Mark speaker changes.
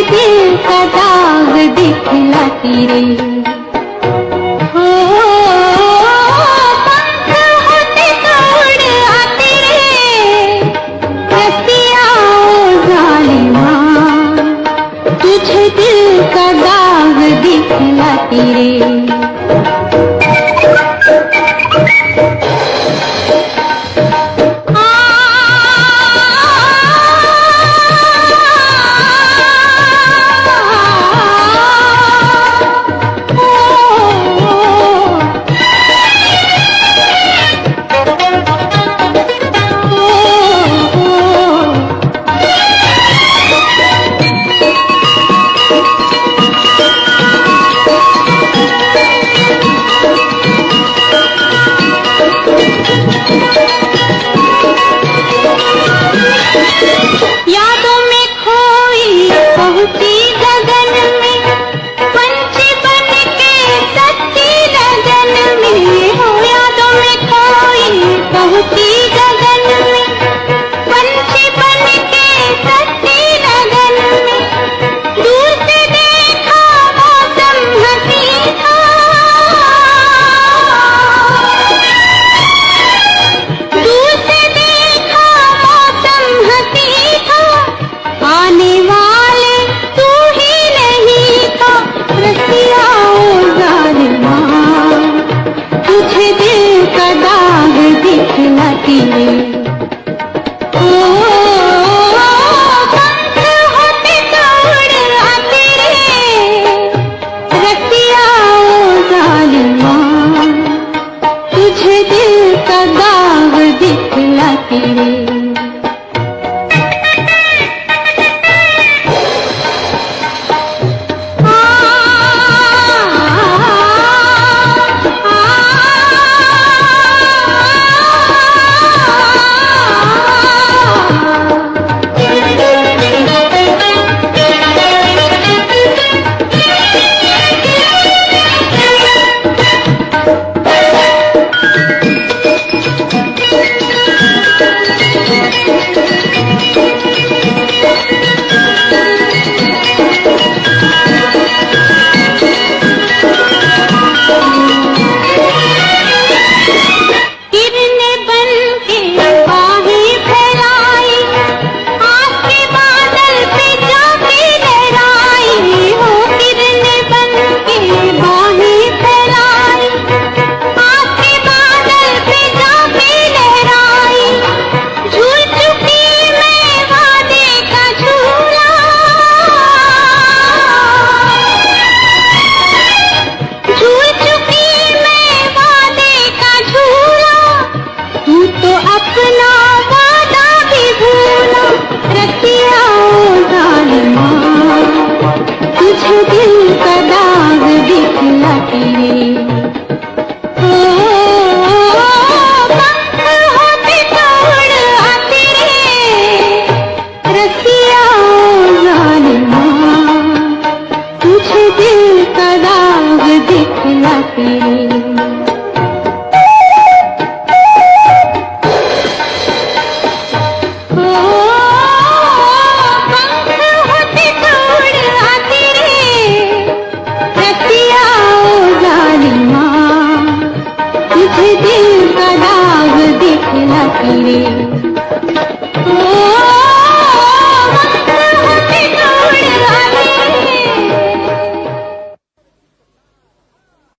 Speaker 1: दिल का दाग दिखलाती रे हो, पंख होते तो उड़ आती रे रसिया जालिमा, तुझे दिल का दाग दिखलाती रे। यादों में खोई पहुंची गगन में, पंछी बन के सच्ची लगन में हो। यादों में खोई पहुंची गगन में, पंछी बन के सच्ची लगन में। दूर से देखा मौसम हंसी था, दूर से देखा मौसम हंसी था। आने वाले तू ही नहीं था रसिया जालिमा, तुझे दिल का दाग दिखलाती रे ओ, पंख होते तो उड़ आती रे रसिया जालिमा, तुझे दिल का दाग दिखलाती रे। तुझे दिल का दाग दिखलाती रे ओ, पंख होते तो उड़ आती रे रसिया जालिमा, तुझे दिल का दाग दिखलाती रे। दिल का दाग दिखलाती रे।